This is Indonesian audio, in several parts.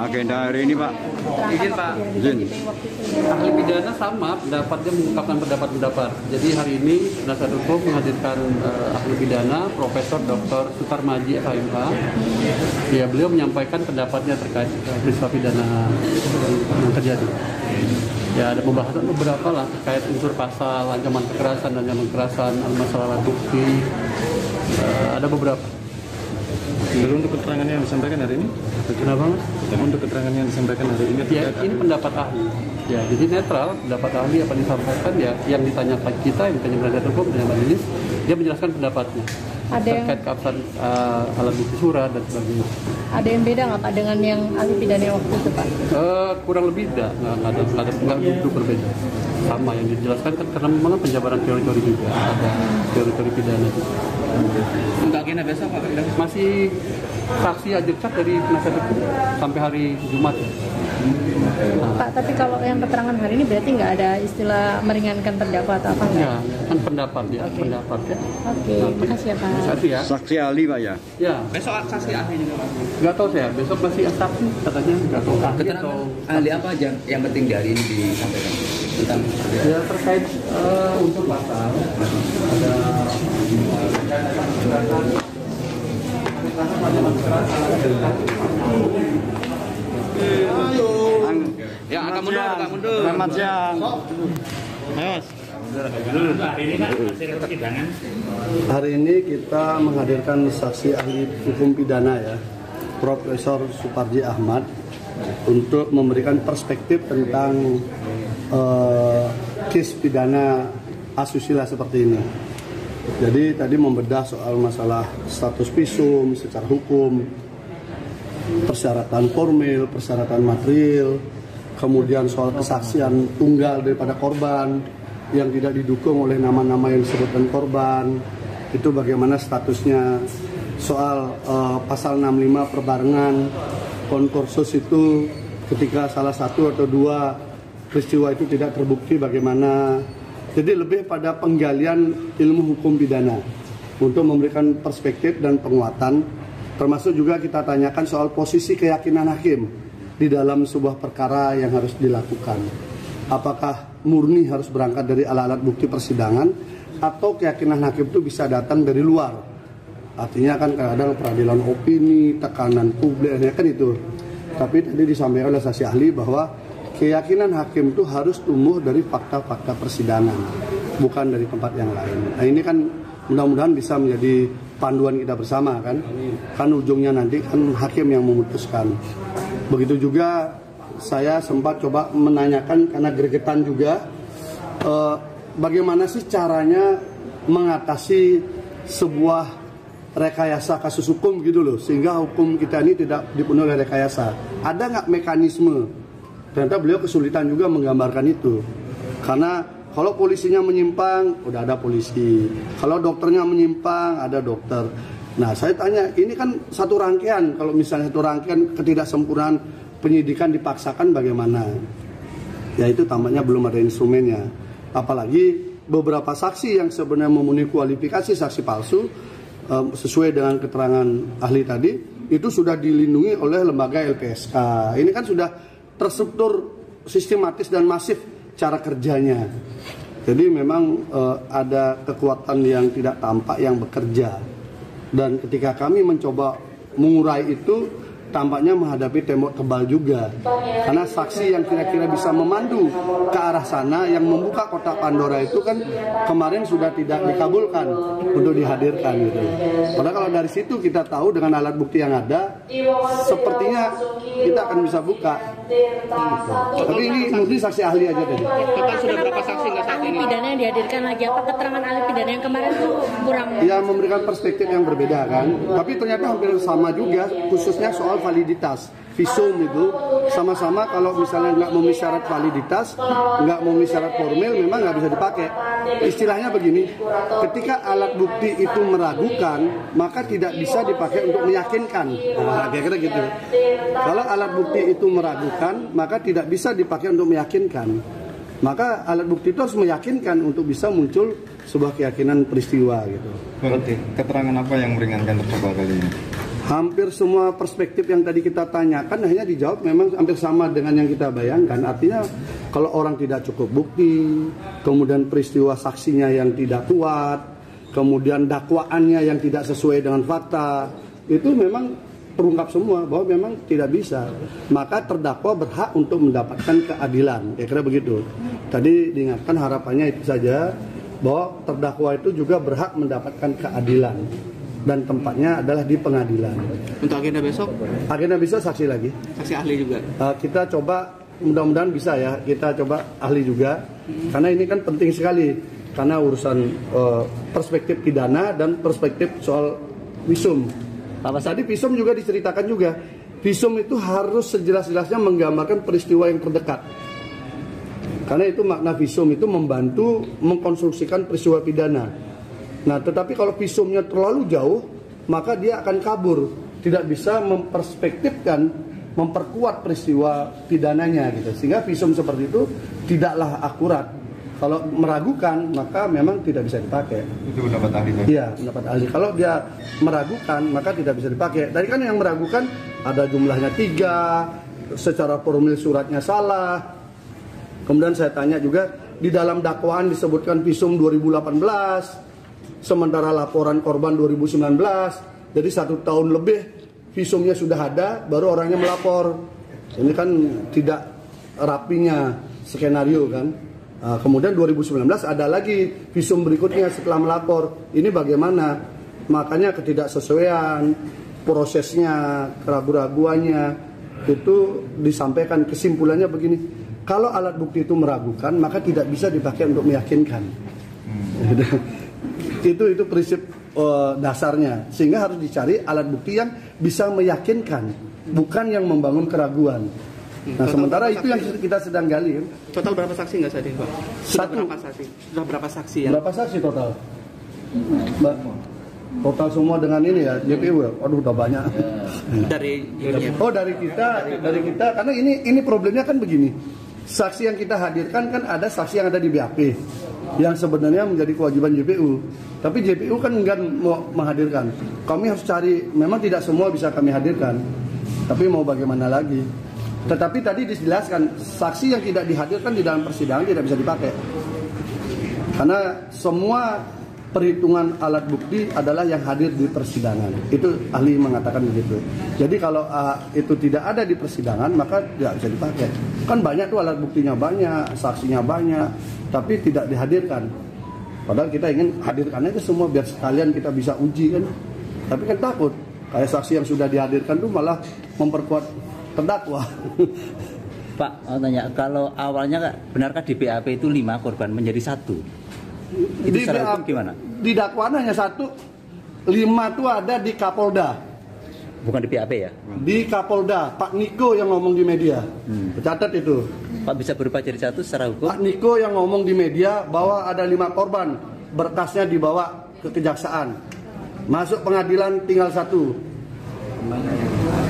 agenda hari ini Pak? Izin Pak. Izin. Ahli pidana sama pendapatnya mengungkapkan pendapat-pendapat. Jadi hari ini penasihat hukum menghadirkan ahli pidana Profesor Dr. Sutarmaji FHMH. Ya, beliau menyampaikan pendapatnya terkait peristiwa pidana yang terjadi. Ya, ada pembahasan beberapa lah terkait unsur pasal ancaman kekerasan dan ancaman kekerasan, masalah bukti. Ada beberapa. Lalu untuk keterangan yang disampaikan hari ini? Kenapa Mas? Untuk keterangan yang disampaikan hari ini? Ya, ini pendapat ahli. Ya, jadi netral, pendapat ahli apa disampaikan ya, yang ditanyakan kita, yang ditanya penasihat hukum, dan majelis, dia menjelaskan pendapatnya. Terkait keabsahan alat bukti surat dan sebagainya. Ada yang beda nggak Pak dengan yang ahli pidana waktu itu Pak? Kurang lebih nggak begitu berbeda. Sama yang dijelaskan kan karena memang penjabaran teori-teori juga, ada teori-teori pidana juga. Untuk agenda besok Pak? Masih saksi ajak dari penasihat hukum sampai hari Jumat. Pak, tapi kalau yang keterangan hari ini berarti nggak ada istilah meringankan terdakwa atau apa? Ya, kan pendapat ya, pendapat ya. Oke, makasih ya Pak. Satu ya. Saksi ahli Pak ya? Ya. Besok saksi ahli juga Pak? Nggak tahu saya, besok masih saksi katanya, nggak tahu ahli keterangan atau ahli apa aja yang penting dari ini disampaikan tentang ya terkait unsur pasal ada ya agak mundur. Selamat siang. Mas. Hari ini kita menghadirkan saksi ahli hukum pidana ya, Profesor Suparji Ahmad, untuk memberikan perspektif tentang case pidana asusila seperti ini. Jadi tadi membedah soal masalah status visum secara hukum, persyaratan formil, persyaratan material, kemudian soal kesaksian tunggal daripada korban yang tidak didukung oleh nama-nama yang disebutkan korban, itu bagaimana statusnya, soal pasal 65 perbarengan konkursus itu ketika salah satu atau dua peristiwa itu tidak terbukti bagaimana. Jadi lebih pada penggalian ilmu hukum pidana untuk memberikan perspektif dan penguatan, termasuk juga kita tanyakan soal posisi keyakinan hakim di dalam sebuah perkara yang harus dilakukan. Apakah murni harus berangkat dari alat-alat bukti persidangan atau keyakinan hakim itu bisa datang dari luar? Artinya kan kadang-kadang peradilan opini, tekanan publik, kan itu. Tapi tadi disampaikan oleh saksi ahli bahwa keyakinan hakim itu harus tumbuh dari fakta-fakta persidangan, bukan dari tempat yang lain. Nah ini kan mudah-mudahan bisa menjadi panduan kita bersama kan. Kan ujungnya nanti kan hakim yang memutuskan. Begitu juga saya sempat coba menanyakan karena gregetan juga, bagaimana sih caranya mengatasi sebuah rekayasa kasus hukum gitu loh, sehingga hukum kita ini tidak dipenuhi oleh rekayasa. Ada nggak mekanisme? Ternyata beliau kesulitan juga menggambarkan itu. Karena kalau polisinya menyimpang, udah ada polisi. Kalau dokternya menyimpang, ada dokter. Nah, saya tanya, ini kan satu rangkaian. Kalau misalnya satu rangkaian ketidaksempurnaan penyidikan dipaksakan bagaimana? Ya itu tampaknya belum ada instrumennya. Apalagi beberapa saksi yang sebenarnya memenuhi kualifikasi saksi palsu, sesuai dengan keterangan ahli tadi, itu sudah dilindungi oleh lembaga LPSK. Ini kan sudah terstruktur sistematis dan masif cara kerjanya. Jadi memang ada kekuatan yang tidak tampak yang bekerja. Dan ketika kami mencoba mengurai itu, tampaknya menghadapi tembok tebal juga. Karena saksi yang kira-kira bisa memandu ke arah sana, yang membuka kotak Pandora itu kan kemarin sudah tidak dikabulkan untuk dihadirkan gitu. Padahal kalau dari situ kita tahu dengan alat bukti yang ada, sepertinya kita akan bisa buka. Tapi ini murni saksi ahli aja tadi. Total sudah berapa saksi nggak saat Ahli ini? pidana yang dihadirkan lagi, apa keterangan ahli pidana yang kemarin tuh kurang? Ya memberikan perspektif yang berbeda kan. Tapi ternyata hampir sama juga, khususnya soal validitas. Visum itu sama-sama kalau misalnya nggak memenuhi syarat validitas, nggak memenuhi syarat formil, memang nggak bisa dipakai. Istilahnya begini, ketika alat bukti itu meragukan, maka tidak bisa dipakai untuk meyakinkan. Nah, kira-kira gitu. Kalau alat bukti itu meragukan, maka tidak bisa dipakai untuk meyakinkan. Maka alat bukti itu harus meyakinkan untuk bisa muncul sebuah keyakinan peristiwa gitu. Berarti keterangan apa yang meringankan terdakwa kali ini? Hampir semua perspektif yang tadi kita tanyakan hanya dijawab memang hampir sama dengan yang kita bayangkan. Artinya kalau orang tidak cukup bukti, kemudian peristiwa saksinya yang tidak kuat, kemudian dakwaannya yang tidak sesuai dengan fakta, itu memang terungkap semua bahwa memang tidak bisa. Maka terdakwa berhak untuk mendapatkan keadilan. Kira-kira begitu. Tadi diingatkan harapannya itu saja, bahwa terdakwa itu juga berhak mendapatkan keadilan. Dan tempatnya adalah di pengadilan. Untuk agenda besok? Agenda besok saksi lagi. Saksi ahli juga? Kita coba, mudah-mudahan bisa ya, kita coba ahli juga. Karena ini kan penting sekali. Karena urusan perspektif pidana dan perspektif soal visum. Tadi visum juga diceritakan juga. Visum itu harus sejelas-jelasnya menggambarkan peristiwa yang terdekat. Karena itu makna visum itu membantu mengkonstruksikan peristiwa pidana. Nah, tetapi kalau visumnya terlalu jauh, maka dia akan kabur, tidak bisa memperspektifkan, memperkuat peristiwa pidananya gitu. Sehingga visum seperti itu tidaklah akurat. Kalau meragukan, maka memang tidak bisa dipakai. Itu pendapat ahli. Iya, pendapat ahli. Kalau dia meragukan, maka tidak bisa dipakai. Tadi kan yang meragukan ada jumlahnya 3, secara formulir suratnya salah. Kemudian saya tanya juga, di dalam dakwaan disebutkan visum 2018. Sementara laporan korban 2019, jadi 1 tahun lebih visumnya sudah ada, baru orangnya melapor. Ini kan tidak rapinya skenario kan. Kemudian 2019 ada lagi visum berikutnya setelah melapor. Ini bagaimana? Makanya ketidaksesuaian, prosesnya, keraguan-raguannya, itu disampaikan kesimpulannya begini. Kalau alat bukti itu meragukan, maka tidak bisa dipakai untuk meyakinkan. Itu prinsip dasarnya, sehingga harus dicari alat bukti yang bisa meyakinkan, bukan yang membangun keraguan. Nah, sementara itu yang kita sedang gali. Total berapa saksi nggak tadi, Pak? Berapa saksi? Sudah berapa saksi ya? Berapa saksi total? Total semua dengan ini ya, JPU ya. Waduh, udah banyak. Dari dari kita, karena ini problemnya kan begini. Saksi yang kita hadirkan kan ada saksi yang ada di BAP, yang sebenarnya menjadi kewajiban JPU. Tapi JPU kan enggak mau menghadirkan. Kami harus cari, memang tidak semua bisa kami hadirkan. Tapi mau bagaimana lagi? Tetapi tadi dijelaskan, saksi yang tidak dihadirkan di dalam persidangan tidak bisa dipakai. Karena semua perhitungan alat bukti adalah yang hadir di persidangan. Itu ahli mengatakan begitu. Jadi kalau itu tidak ada di persidangan, maka tidak bisa dipakai. Kan banyak tuh alat buktinya banyak, saksinya banyak, tapi tidak dihadirkan. Padahal kita ingin hadirkan itu semua biar sekalian kita bisa uji kan. Tapi kan takut, kayak saksi yang sudah dihadirkan tuh malah memperkuat terdakwa. Pak, mau tanya, kalau awalnya benarkah di BAP itu 5 korban menjadi 1? Itu secara hukum gimana? Di dakwaan hanya 1, 5 itu ada di Kapolda. Bukan di BAP ya? Di Kapolda, Pak Niko yang ngomong di media. Catat itu. Pak, bisa berubah jadi 1 secara hukum? Pak Niko yang ngomong di media bahwa ada 5 korban, berkasnya dibawa ke kejaksaan. Masuk pengadilan tinggal 1.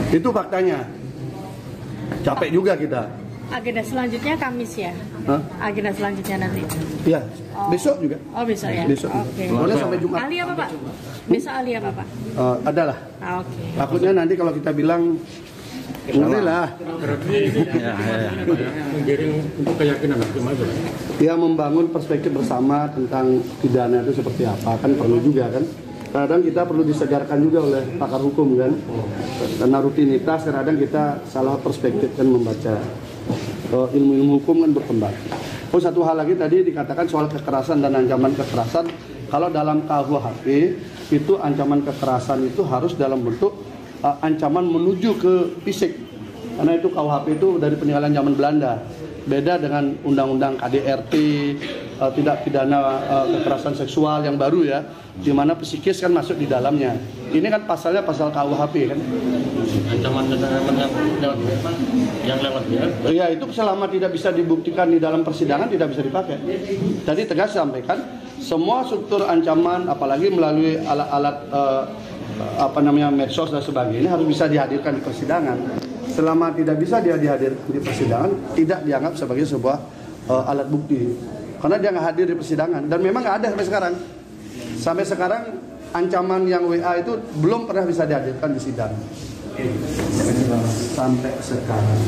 Itu faktanya. Capek juga kita. Agenda selanjutnya Kamis ya? Hah? Agenda selanjutnya nanti? Iya, besok juga. Oh besok ya? Besok. Oke. Pokoknya sampai Jumat. Ahli apa Pak? Besok ahli apa Pak? Adalah. Oke. Takutnya nanti kalau kita bilang alhamdulillah. Untuk keyakinan hakim aja. Ya, membangun perspektif bersama tentang pidana itu seperti apa, kan perlu juga kan. Kadang kita perlu disegarkan juga oleh pakar hukum kan. Karena rutinitas kadang kita salah perspektif kan membaca. Ilmu-ilmu hukum kan berkembang. Oh, satu hal lagi tadi dikatakan soal kekerasan dan ancaman kekerasan. Kalau dalam KUHP itu ancaman kekerasan itu harus dalam bentuk ancaman menuju ke fisik. Karena itu KUHP itu dari peninggalan zaman Belanda. Beda dengan undang-undang KDRT, tidak pidana kekerasan seksual yang baru ya, di mana psikis kan masuk di dalamnya. Ini kan pasalnya pasal KUHP kan. Ancaman yang lewat dia. Iya, itu selama tidak bisa dibuktikan di dalam persidangan tidak bisa dipakai. Tadi tegas sampaikan semua struktur ancaman, apalagi melalui alat-alat medsos dan sebagainya harus bisa dihadirkan di persidangan. Selama tidak bisa dia dihadirkan di persidangan, tidak dianggap sebagai sebuah alat bukti. Karena dia nggak hadir di persidangan dan memang nggak ada sampai sekarang. Sampai sekarang ancaman yang WA itu belum pernah bisa dihadirkan di sidang sampai sekarang.